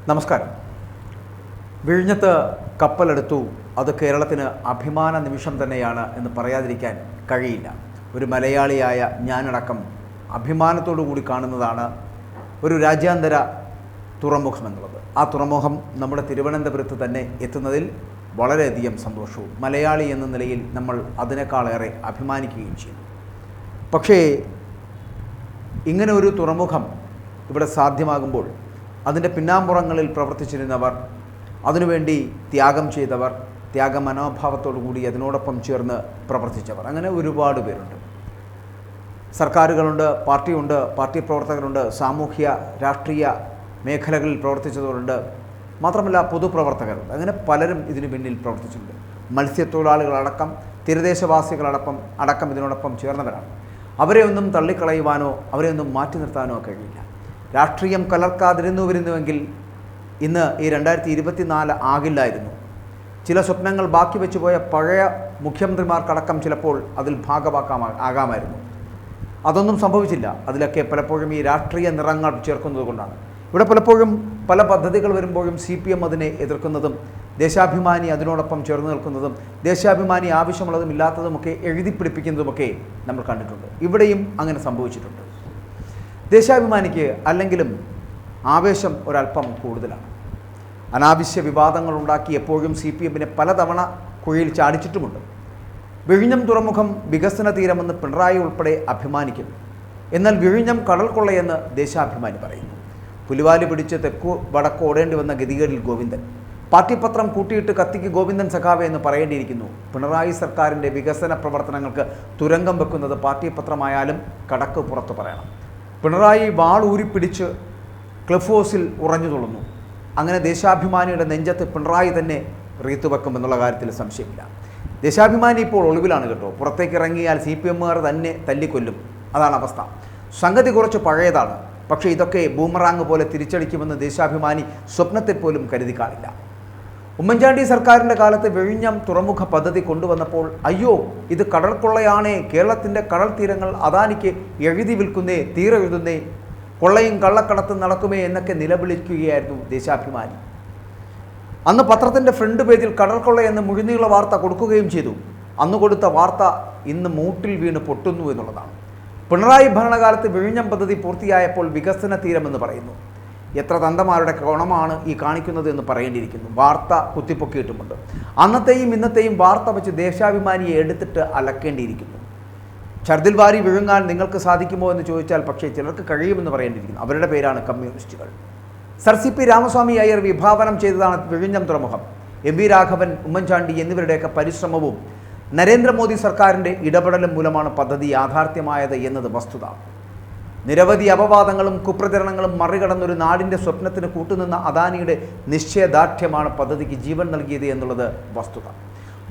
നമസ്കാരം. വിഴിഞ്ഞത്ത് കപ്പലെടുത്തു, അത് കേരളത്തിന് അഭിമാന നിമിഷം തന്നെയാണ് എന്ന് പറയാതിരിക്കാൻ കഴിയില്ല. ഒരു മലയാളിയായ ഞാനടക്കം അഭിമാനത്തോടു കൂടി കാണുന്നതാണ് ഒരു രാജ്യാന്തര തുറമുഖം എന്നുള്ളത്. ആ തുറമുഖം നമ്മുടെ തിരുവനന്തപുരത്ത് തന്നെ എത്തുന്നതിൽ വളരെയധികം സന്തോഷവും മലയാളി എന്ന നിലയിൽ നമ്മൾ അതിനേക്കാളേറെ അഭിമാനിക്കുകയും ചെയ്യുന്നു. പക്ഷേ ഇങ്ങനെ ഒരു തുറമുഖം ഇവിടെ സാധ്യമാകുമ്പോൾ അതിൻ്റെ പിന്നാമ്പുറങ്ങളിൽ പ്രവർത്തിച്ചിരുന്നവർ, അതിനുവേണ്ടി ത്യാഗം ചെയ്തവർ, ത്യാഗമനോഭാവത്തോടു കൂടി അതിനോടൊപ്പം ചേർന്ന് പ്രവർത്തിച്ചവർ, അങ്ങനെ ഒരുപാട് പേരുണ്ട്. സർക്കാരുകളുണ്ട്, പാർട്ടിയുണ്ട്, പാർട്ടി പ്രവർത്തകരുണ്ട്, സാമൂഹ്യ രാഷ്ട്രീയ മേഖലകളിൽ പ്രവർത്തിച്ചവരുണ്ട്, മാത്രമല്ല പൊതുപ്രവർത്തകരുണ്ട്. അങ്ങനെ പലരും ഇതിനു പിന്നിൽ പ്രവർത്തിച്ചിട്ടുണ്ട്. മത്സ്യത്തൊഴിലാളികളടക്കം തീരദേശവാസികളടക്കം ഇതിനോടൊപ്പം ചേർന്നവരാണ്. അവരെ ഒന്നും തള്ളിക്കളയുവാനോ അവരെ ഒന്നും മാറ്റി നിർത്താനോ കഴിയില്ല. രാഷ്ട്രീയം കലർക്കാതിരുന്നുവെങ്കിൽ ഇന്ന് ഈ 2024 ആകില്ലായിരുന്നു. ചില സ്വപ്നങ്ങൾ ബാക്കി വെച്ചു പോയ പഴയ മുഖ്യമന്ത്രിമാർക്കടക്കം ചിലപ്പോൾ അതിൽ ആകാമായിരുന്നു. അതൊന്നും സംഭവിച്ചില്ല. അതിലൊക്കെ പലപ്പോഴും ഈ രാഷ്ട്രീയ നിറങ്ങൾ ചേർക്കുന്നത് കൊണ്ടാണ്. ഇവിടെ പലപ്പോഴും പല പദ്ധതികൾ വരുമ്പോഴും CPM അതിനെ എതിർക്കുന്നതും ദേശാഭിമാനി അതിനോടൊപ്പം ചേർന്ന് നിൽക്കുന്നതും ദേശാഭിമാനി ആവശ്യമുള്ളതും ഇല്ലാത്തതുമൊക്കെ എഴുതി പിടിപ്പിക്കുന്നതുമൊക്കെ നമ്മൾ കണ്ടിട്ടുണ്ട്. ഇവിടെയും അങ്ങനെ സംഭവിച്ചിട്ടുണ്ട്. ദേശാഭിമാനിക്ക് അല്ലെങ്കിലും ആവേശം ഒരല്പം കൂടുതലാണ്. അനാവശ്യ വിവാദങ്ങൾ ഉണ്ടാക്കി എപ്പോഴും CPMനെ പലതവണ കുഴിയിൽ ചാടിച്ചിട്ടുമുണ്ട്. വിഴിഞ്ഞം തുറമുഖം വികസന തീരമെന്ന് പിണറായി ഉൾപ്പെടെ അഭിമാനിക്കുന്നു. എന്നാൽ വിഴിഞ്ഞം കടൽ കൊള്ളയെന്ന് ദേശാഭിമാനി പറയുന്നു. പുലിവാലി പിടിച്ച് തെക്കു വടക്ക് ഓടേണ്ടി വന്ന ഗതികേടിൽ ഗോവിന്ദൻ. പാർട്ടിപത്രം കൂട്ടിയിട്ട് കത്തിക്ക് ഗോവിന്ദൻ സഖാവെ എന്ന് പറയേണ്ടിയിരിക്കുന്നു. പിണറായി സർക്കാരിൻ്റെ വികസന പ്രവർത്തനങ്ങൾക്ക് തുരങ്കം വെക്കുന്നത് പാർട്ടിപത്രമായാലും കടക്ക് പുറത്ത് പറയണം. പിണറായി വാൾ ഊരിപ്പിടിച്ച് ക്ലിഫ് ഹൗസിൽ ഉറഞ്ഞു തുള്ളുന്നു. അങ്ങനെ ദേശാഭിമാനിയുടെ നെഞ്ചത്ത് പിണറായി തന്നെ റീത്തുവെക്കുമെന്നുള്ള കാര്യത്തിൽ സംശയമില്ല. ദേശാഭിമാനി ഇപ്പോൾ ഒളിവിലാണ് കേട്ടോ. പുറത്തേക്ക് ഇറങ്ങിയാൽ CPMകാർ തന്നെ തല്ലിക്കൊല്ലും. അതാണ് അവസ്ഥ. സംഗതി കുറച്ച് പഴയതാണ്. പക്ഷേ ഇതൊക്കെ ബൂമറാങ് പോലെ തിരിച്ചടിക്കുമെന്ന് ദേശാഭിമാനി സ്വപ്നത്തിൽ പോലും കരുതി കാണില്ല. ഉമ്മൻചാണ്ടി സർക്കാരിൻ്റെ കാലത്ത് വിഴിഞ്ഞം തുറമുഖ പദ്ധതി കൊണ്ടുവന്നപ്പോൾ അയ്യോ ഇത് കടൽ കൊള്ളയാണേ, കേരളത്തിൻ്റെ കടൽ തീരങ്ങൾ അദാനിക്ക് എഴുതി വിൽക്കുന്നേ, തീരെഴുതുന്നേ, കൊള്ളയും കള്ളക്കടത്തും നടക്കുമേ എന്നൊക്കെ നിലവിളിക്കുകയായിരുന്നു ദേശാഭിമാനി. അന്ന് പത്രത്തിൻ്റെ ഫ്രണ്ട് പേജിൽ കടൽ കൊള്ളയെന്ന് മുഴുനീള വാർത്ത കൊടുക്കുകയും ചെയ്തു. അന്ന് കൊടുത്ത വാർത്ത ഇന്ന് മൂട്ടിൽ വീണ് പൊട്ടുന്നു എന്നുള്ളതാണ്. പിണറായി ഭരണകാലത്ത് വിഴിഞ്ഞം പദ്ധതി പൂർത്തിയായപ്പോൾ വികസന തീരമെന്ന് പറയുന്നു. എത്ര തന്തമാരുടെ കോണമാണ് ഈ കാണിക്കുന്നത് എന്ന് പറയേണ്ടിയിരിക്കുന്നു. വാർത്ത കുത്തിപ്പൊക്കിയിട്ടുമുണ്ട്. അന്നത്തെയും ഇന്നത്തെയും വാർത്ത വെച്ച് ദേശാഭിമാനിയെ എടുത്തിട്ട് അലക്കേണ്ടിയിരിക്കുന്നു. ഛർദിൽ വാരി വിഴുങ്ങാൻ നിങ്ങൾക്ക് സാധിക്കുമോ എന്ന് ചോദിച്ചാൽ പക്ഷേ ചിലർക്ക് കഴിയുമെന്ന് പറയേണ്ടിയിരിക്കുന്നു. അവരുടെ പേരാണ് കമ്മ്യൂണിസ്റ്റുകൾ. സർ CP രാമസ്വാമി അയ്യർ വിഭാവനം ചെയ്തതാണ് വിഴിഞ്ഞം തുറമുഖം. MV രാഘവൻ, ഉമ്മൻചാണ്ടി എന്നിവരുടെയൊക്കെ പരിശ്രമവും നരേന്ദ്രമോദി സർക്കാരിൻ്റെ ഇടപെടലും മൂലമാണ് പദ്ധതി യാഥാർത്ഥ്യമായത് എന്നത് വസ്തുത. നിരവധി അപവാദങ്ങളും കുപ്രചരണങ്ങളും മറികടന്നൊരു നാടിൻ്റെ സ്വപ്നത്തിന് കൂട്ടുനിന്ന അദാനിയുടെ നിശ്ചയദാർഢ്യമാണ് പദ്ധതിക്ക് ജീവൻ നൽകിയത് എന്നുള്ളത് വസ്തുത.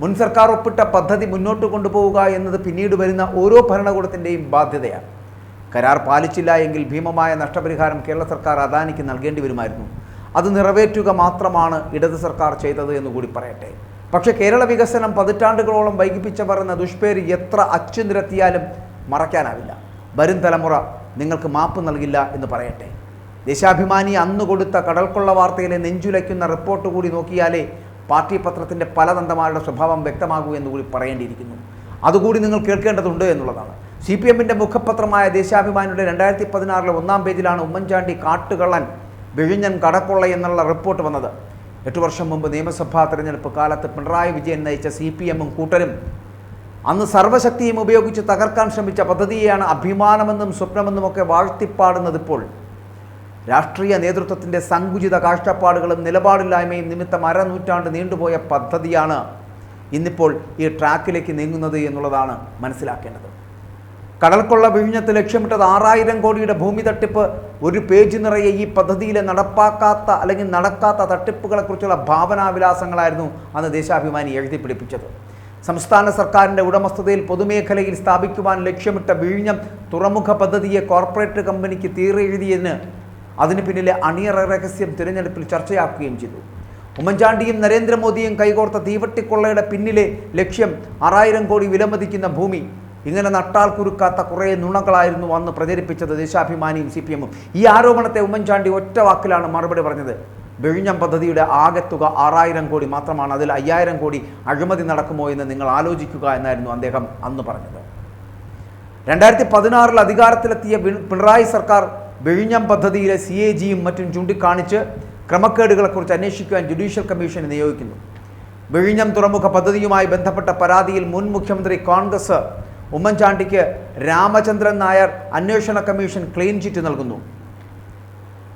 മുൻ സർക്കാർ ഒപ്പിട്ട പദ്ധതി മുന്നോട്ട് കൊണ്ടുപോവുക എന്നത് പിന്നീട് വരുന്ന ഓരോ ഭരണകൂടത്തിൻ്റെയും ബാധ്യതയാണ്. കരാർ പാലിച്ചില്ല എങ്കിൽ ഭീമമായ നഷ്ടപരിഹാരം കേരള സർക്കാർ അദാനിക്ക് നൽകേണ്ടി വരുമായിരുന്നു. അത് നിറവേറ്റുക മാത്രമാണ് ഇടത് സർക്കാർ ചെയ്തത് എന്നുകൂടി പറയട്ടെ. പക്ഷേ കേരള വികസനം പതിറ്റാണ്ടുകളോളം വൈകിപ്പിച്ചവർ എന്ന ദുഷ്പേര് എത്ര അച്ചുനിരത്തിയാലും മറയ്ക്കാനാവില്ല. വരും തലമുറ നിങ്ങൾക്ക് മാപ്പ് നൽകില്ല എന്ന് പറയട്ടെ. ദേശാഭിമാനി അന്ന് കൊടുത്ത കടൽക്കൊള്ള വാർത്തയിലെ നെഞ്ചുലയ്ക്കുന്ന റിപ്പോർട്ട് കൂടി നോക്കിയാലേ പാർട്ടി പത്രത്തിൻ്റെ പല തന്തമാരുടെ സ്വഭാവം വ്യക്തമാകൂ എന്നുകൂടി പറയേണ്ടിയിരിക്കുന്നു. അതുകൂടി നിങ്ങൾ കേൾക്കേണ്ടതുണ്ട് എന്നുള്ളതാണ്. CPMൻ്റെ മുഖപത്രമായ ദേശാഭിമാനിയുടെ 2016 1-ാം പേജിലാണ് ഉമ്മൻചാണ്ടി കാട്ടുകള്ളൻ, വിഴിഞ്ഞൻ കടക്കൊള്ള എന്നുള്ള റിപ്പോർട്ട് വന്നത്. 8 വർഷം മുമ്പ് നിയമസഭാ തെരഞ്ഞെടുപ്പ് കാലത്ത് പിണറായി വിജയൻ നയിച്ച CPMും കൂട്ടരും അന്ന് സർവ്വശക്തിയും ഉപയോഗിച്ച് തകർക്കാൻ ശ്രമിച്ച പദ്ധതിയെയാണ് അഭിമാനമെന്നും സ്വപ്നമെന്നുമൊക്കെ വാഴ്ത്തിപ്പാടുന്നതിപ്പോൾ. രാഷ്ട്രീയ നേതൃത്വത്തിൻ്റെ സങ്കുചിത കാഴ്ചപ്പാടുകളും നിലപാടില്ലായ്മയും നിമിത്തം അരനൂറ്റാണ്ട് നീണ്ടുപോയ പദ്ധതിയാണ് ഇന്നിപ്പോൾ ഈ ട്രാക്കിലേക്ക് നീങ്ങുന്നത് എന്നുള്ളതാണ് മനസ്സിലാക്കേണ്ടത്. കടൽക്കൊള്ള വിഴിഞ്ഞത്ത് ലക്ഷ്യമിട്ടത് 6000 കോടിയുടെ ഭൂമി തട്ടിപ്പ്. ഒരു പേജ് നിറയെ ഈ പദ്ധതിയിലെ നടപ്പാക്കാത്ത അല്ലെങ്കിൽ നടക്കാത്ത തട്ടിപ്പുകളെക്കുറിച്ചുള്ള ഭാവനാവിലാസങ്ങളായിരുന്നു അന്ന് ദേശാഭിമാനി എഴുതി പിടിപ്പിച്ചത്. സംസ്ഥാന സർക്കാരിൻ്റെ ഉടമസ്ഥതയിൽ പൊതുമേഖലയിൽ സ്ഥാപിക്കുവാൻ ലക്ഷ്യമിട്ട വിഴിഞ്ഞം തുറമുഖ പദ്ധതിയെ കോർപ്പറേറ്റ് കമ്പനിക്ക് തീരെഴുതിയതിന് അതിന് പിന്നിലെ അണിയറ രഹസ്യം തിരഞ്ഞെടുപ്പിൽ ചർച്ചയാക്കുകയും ചെയ്തു. ഉമ്മൻചാണ്ടിയും നരേന്ദ്രമോദിയും കൈകോർത്ത തീവട്ടിക്കൊള്ളയുടെ പിന്നിലെ ലക്ഷ്യം 6000 കോടി വിലമതിക്കുന്ന ഭൂമി. ഇങ്ങനെ നട്ടാൽ കുരുക്കാത്ത കുറേ നുണകളായിരുന്നു അന്ന് പ്രചരിപ്പിച്ചത് ദേശാഭിമാനിയും CPMും. ഈ ആരോപണത്തെ ഉമ്മൻചാണ്ടി ഒറ്റ വാക്കിലാണ് മറുപടി പറഞ്ഞത്. വിഴിഞ്ഞം പദ്ധതിയുടെ ആകെ തുക 6000 കോടി മാത്രമാണ്. അതിൽ 5000 കോടി അഴിമതി നടക്കുമോ എന്ന് നിങ്ങൾ ആലോചിക്കുക എന്നായിരുന്നു അദ്ദേഹം അന്ന് പറഞ്ഞത്. 2016 അധികാരത്തിലെത്തിയ പിണറായി സർക്കാർ വിഴിഞ്ഞം പദ്ധതിയിലെ CAGയും മറ്റും ചൂണ്ടിക്കാണിച്ച് ക്രമക്കേടുകളെക്കുറിച്ച് അന്വേഷിക്കുവാൻ ജുഡീഷ്യൽ കമ്മീഷനെ നിയോഗിക്കുന്നു. വിഴിഞ്ഞം തുറമുഖ പദ്ധതിയുമായി ബന്ധപ്പെട്ട പരാതിയിൽ മുൻ മുഖ്യമന്ത്രി കോൺഗ്രസ് ഉമ്മൻചാണ്ടിക്ക് രാമചന്ദ്രൻ നായർ അന്വേഷണ കമ്മീഷൻ ക്ലീൻ ചിറ്റ് നൽകുന്നു.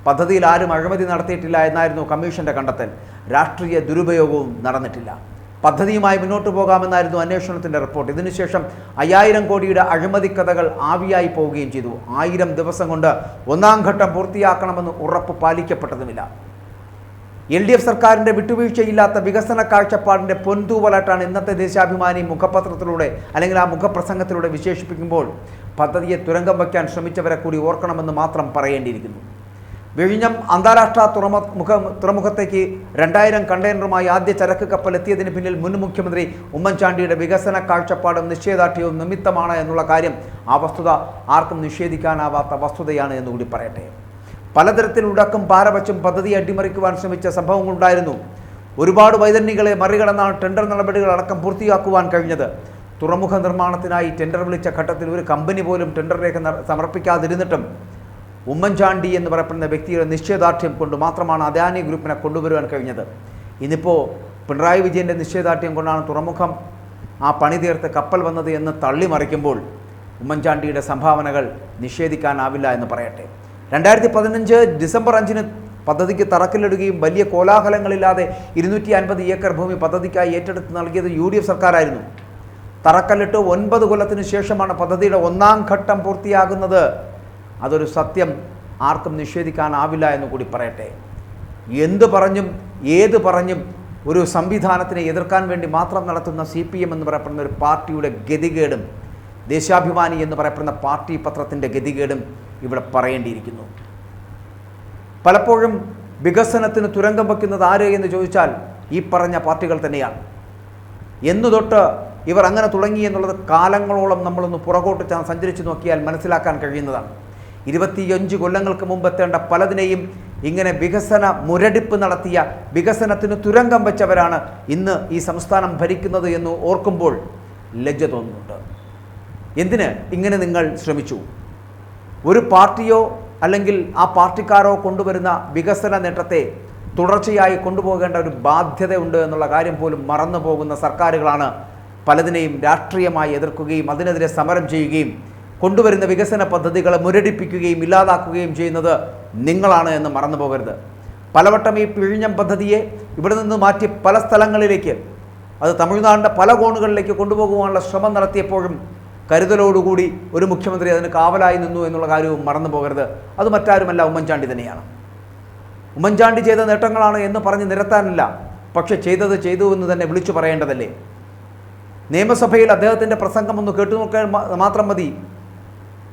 പദ്ധതിയിൽ ആരും അഴിമതി നടത്തിയിട്ടില്ല എന്നായിരുന്നു കമ്മീഷന്റെ കണ്ടെത്തൽ. രാഷ്ട്രീയ ദുരുപയോഗവും നടന്നിട്ടില്ല. പദ്ധതിയുമായി മുന്നോട്ട് പോകാമെന്നായിരുന്നു അന്വേഷണത്തിൻ്റെ റിപ്പോർട്ട്. ഇതിനുശേഷം 5000 കോടിയുടെ അഴിമതി കഥകൾ ആവിയായി പോവുകയും ചെയ്തു. 1000 ദിവസം കൊണ്ട് 1-ാം ഘട്ടം പൂർത്തിയാക്കണമെന്ന് ഉറപ്പ് പാലിക്കപ്പെട്ടതുമില്ല. LDF സർക്കാരിൻ്റെ വിട്ടുവീഴ്ചയില്ലാത്ത വികസന കാഴ്ചപ്പാടിൻ്റെ പൊൻതൂവലായിട്ടാണ് ഇന്നത്തെ ദേശാഭിമാനി മുഖപത്രത്തിലൂടെ അല്ലെങ്കിൽ ആ മുഖപ്രസംഗത്തിലൂടെ വിശേഷിപ്പിക്കുമ്പോൾ പദ്ധതിയെ തുരങ്കം വയ്ക്കാൻ ശ്രമിച്ചവരെ കൂടി ഓർക്കണമെന്ന് മാത്രം പറയേണ്ടിയിരിക്കുന്നു. വിഴിഞ്ഞം അന്താരാഷ്ട്ര തുറമുഖത്തേക്ക് 2000 കണ്ടെയ്നറുമായി ആദ്യ ചരക്ക് കപ്പൽ എത്തിയതിന് പിന്നിൽ മുൻ മുഖ്യമന്ത്രി ഉമ്മൻചാണ്ടിയുടെ വികസന കാഴ്ചപ്പാടും നിശ്ചയദാർഢ്യവും നിമിത്തമാണ് എന്നുള്ള കാര്യം ആ വസ്തുത ആർക്കും നിഷേധിക്കാനാവാത്ത വസ്തുതയാണ് എന്നുകൂടി പറയട്ടെ. പലതരത്തിൽ ഉടക്കും പാരവച്ചും പദ്ധതി അട്ടിമറിക്കുവാൻ ശ്രമിച്ച സംഭവങ്ങളുണ്ടായിരുന്നു. ഒരുപാട് വൈതരണികളെ മറികടന്നാണ് ടെൻഡർ നടപടികൾ അടക്കം പൂർത്തിയാക്കുവാൻ കഴിഞ്ഞത്. തുറമുഖ നിർമ്മാണത്തിനായി ടെൻഡർ വിളിച്ച ഘട്ടത്തിൽ ഒരു കമ്പനി പോലും ടെൻഡർ രേഖ സമർപ്പിക്കാതിരുന്നിട്ടും ഉമ്മൻചാണ്ടി എന്ന് പറയപ്പെടുന്ന വ്യക്തിയുടെ നിശ്ചയദാർഢ്യം കൊണ്ട് മാത്രമാണ് അദാനി ഗ്രൂപ്പിനെ കൊണ്ടുവരുവാൻ കഴിഞ്ഞത്. ഇന്നിപ്പോൾ പിണറായി വിജയൻ്റെ നിശ്ചയദാർഢ്യം കൊണ്ടാണ് തുറമുഖം ആ പണി തീർത്ത് കപ്പൽ വന്നത് എന്ന് തള്ളിമറിക്കുമ്പോൾ ഉമ്മൻചാണ്ടിയുടെ സംഭാവനകൾ നിഷേധിക്കാനാവില്ല എന്ന് പറയട്ടെ. 2015 ഡിസംബർ 5-ന് പദ്ധതിക്ക് തറക്കല്ലിടുകയും വലിയ കോലാഹലങ്ങളില്ലാതെ 250 ഏക്കർ ഭൂമി പദ്ധതിക്കായി ഏറ്റെടുത്ത് നൽകിയത് UDF സർക്കാരായിരുന്നു. തറക്കല്ലിട്ട് 9 കൊല്ലത്തിന് ശേഷമാണ് പദ്ധതിയുടെ 1-ാം ഘട്ടം പൂർത്തിയാകുന്നത്. അതൊരു സത്യം ആർക്കും നിഷേധിക്കാനാവില്ല എന്ന് കൂടി പറയട്ടെ. എന്ത് പറഞ്ഞും ഏത് പറഞ്ഞും ഒരു സംവിധാനത്തിനെ എതിർക്കാൻ വേണ്ടി മാത്രം നടത്തുന്ന CPM എന്ന് പറയപ്പെടുന്ന ഒരു പാർട്ടിയുടെ ഗതികേടും ദേശാഭിമാനി എന്ന് പറയപ്പെടുന്ന പാർട്ടി പത്രത്തിൻ്റെ ഗതികേടും ഇവിടെ പറയേണ്ടിയിരിക്കുന്നു. പലപ്പോഴും വികസനത്തിന് തുരങ്കം വയ്ക്കുന്നത് ആര് എന്ന് ചോദിച്ചാൽ ഈ പറഞ്ഞ പാർട്ടികൾ തന്നെയാണ്. എന്നു തൊട്ട് ഇവർ അങ്ങനെ തുടങ്ങി എന്നുള്ളത് കാലങ്ങളോളം നമ്മളൊന്ന് പുറകോട്ട് സഞ്ചരിച്ച് നോക്കിയാൽ മനസ്സിലാക്കാൻ കഴിയുന്നതാണ്. 25 കൊല്ലങ്ങൾക്ക് മുമ്പ് എത്തേണ്ട പലതിനെയും ഇങ്ങനെ വികസന മുരടിപ്പ് നടത്തിയ വികസനത്തിന് തുരങ്കം വെച്ചവരാണ് ഇന്ന് ഈ സംസ്ഥാനം ഭരിക്കുന്നത് എന്ന് ഓർക്കുമ്പോൾ ലജ്ജ തോന്നുന്നുണ്ട്. എന്തിന് ഇങ്ങനെ നിങ്ങൾ ശ്രമിച്ചു? ഒരു പാർട്ടിയോ അല്ലെങ്കിൽ ആ പാർട്ടിക്കാരോ കൊണ്ടുവരുന്ന വികസന നേട്ടത്തെ തുടർച്ചയായി കൊണ്ടുപോകേണ്ട ഒരു ബാധ്യതയുണ്ട് എന്നുള്ള കാര്യം പോലും മറന്നു പോകുന്ന സർക്കാരുകളാണ് പലതിനെയും രാഷ്ട്രീയമായി എതിർക്കുകയും അതിനെതിരെ സമരം ചെയ്യുകയും കൊണ്ടുവരുന്ന വികസന പദ്ധതികളെ മുരടിപ്പിക്കുകയും ഇല്ലാതാക്കുകയും ചെയ്യുന്നത് നിങ്ങളാണ് എന്ന് മറന്നു പോകരുത്. പലവട്ടം ഈ വിഴിഞ്ഞം പദ്ധതിയെ ഇവിടെ നിന്ന് മാറ്റി പല സ്ഥലങ്ങളിലേക്ക്, അത് തമിഴ്നാടിൻ്റെ പല കോണുകളിലേക്ക് കൊണ്ടുപോകുവാനുള്ള ശ്രമം നടത്തിയപ്പോഴും കരുതലോടുകൂടി ഒരു മുഖ്യമന്ത്രി അതിന് കാവലായി നിന്നു എന്നുള്ള കാര്യവും മറന്നു പോകരുത്. അത് മറ്റാരുമല്ല, ഉമ്മൻചാണ്ടി തന്നെയാണ്. ഉമ്മൻചാണ്ടി ചെയ്ത നേട്ടങ്ങളാണ് എന്ന് പറഞ്ഞ് നിരത്താനില്ല, പക്ഷെ ചെയ്തത് ചെയ്തു എന്ന് തന്നെ വിളിച്ചു പറയേണ്ടതല്ലേ. നിയമസഭയിൽ അദ്ദേഹത്തിൻ്റെ പ്രസംഗം ഒന്ന് കേട്ടുനോക്കാൻ മാത്രം മതി.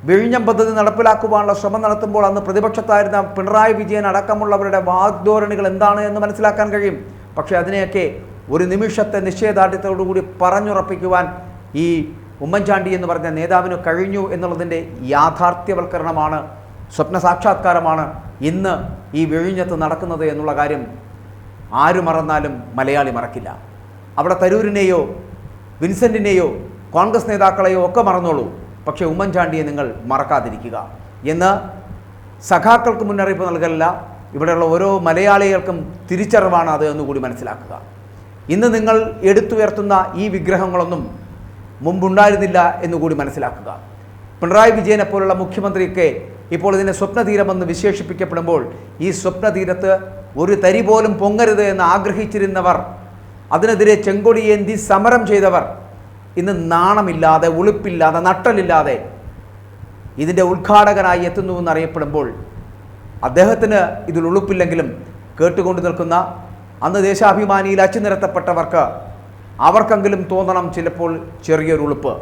വിഴിഞ്ഞം പദ്ധതി നടപ്പിലാക്കുവാനുള്ള ശ്രമം നടത്തുമ്പോൾ അന്ന് പ്രതിപക്ഷത്തായിരുന്ന പിണറായി വിജയൻ അടക്കമുള്ളവരുടെ വാഗ്ധോരണികൾ എന്താണ് എന്ന് മനസ്സിലാക്കാൻ കഴിയും. പക്ഷേ അതിനെയൊക്കെ ഒരു നിമിഷത്തെ നിശ്ചയദാർഢ്യത്തോടുകൂടി പറഞ്ഞുറപ്പിക്കുവാൻ ഈ ഉമ്മൻചാണ്ടി എന്ന് പറഞ്ഞ നേതാവിന് കഴിഞ്ഞു എന്നുള്ളതിൻ്റെ യാഥാർത്ഥ്യവൽക്കരണമാണ്, സ്വപ്ന സാക്ഷാത്കാരമാണ് ഇന്ന് ഈ വിഴിഞ്ഞത്ത് നടക്കുന്നത് എന്നുള്ള കാര്യം ആര് മറന്നാലും മലയാളി മറക്കില്ല. അവിടെ തരൂരിനെയോ വിൻസെൻറ്റിനെയോ കോൺഗ്രസ് നേതാക്കളെയോ ഒക്കെ മറന്നോളൂ, പക്ഷേ ഉമ്മൻചാണ്ടിയെ നിങ്ങൾ മറക്കാതിരിക്കുക എന്ന് സഖാക്കൾക്ക് മുന്നറിയിപ്പ് നൽകലല്ല, ഇവിടെയുള്ള ഓരോ മലയാളികൾക്കും തിരിച്ചറിവാണ് അത് എന്നുകൂടി മനസ്സിലാക്കുക. ഇന്ന് നിങ്ങൾ എടുത്തുയർത്തുന്ന ഈ വിഗ്രഹങ്ങളൊന്നും മുമ്പുണ്ടായിരുന്നില്ല എന്നുകൂടി മനസ്സിലാക്കുക. പിണറായി വിജയനെ പോലുള്ള മുഖ്യമന്ത്രിയൊക്കെ ഇപ്പോൾ ഇതിനെ സ്വപ്നതീരമെന്ന് വിശേഷിപ്പിക്കപ്പെടുമ്പോൾ ഈ സ്വപ്നതീരത്ത് ഒരു തരി പോലും പൊങ്ങരുത് എന്ന് ആഗ്രഹിച്ചിരുന്നവർ, അതിനെതിരെ ചെങ്കൊടിയേന്തി സമരം ചെയ്തവർ ഇന്ന് നാണമില്ലാതെ ഉളുപ്പില്ലാതെ നട്ടലില്ലാതെ ഇതിൻ്റെ ഉദ്ഘാടകനായി എത്തുന്നുവെന്നറിയപ്പെടുമ്പോൾ അദ്ദേഹത്തിന് ഇതിൽ ഉളുപ്പില്ലെങ്കിലും കേട്ടുകൊണ്ട് നിൽക്കുന്ന അന്ന് ദേശാഭിമാനിയിൽ അച്ചുനിരത്തപ്പെട്ടവർക്ക് അവർക്കെങ്കിലും തോന്നണം ചിലപ്പോൾ ചെറിയൊരു ഉളുപ്പ്.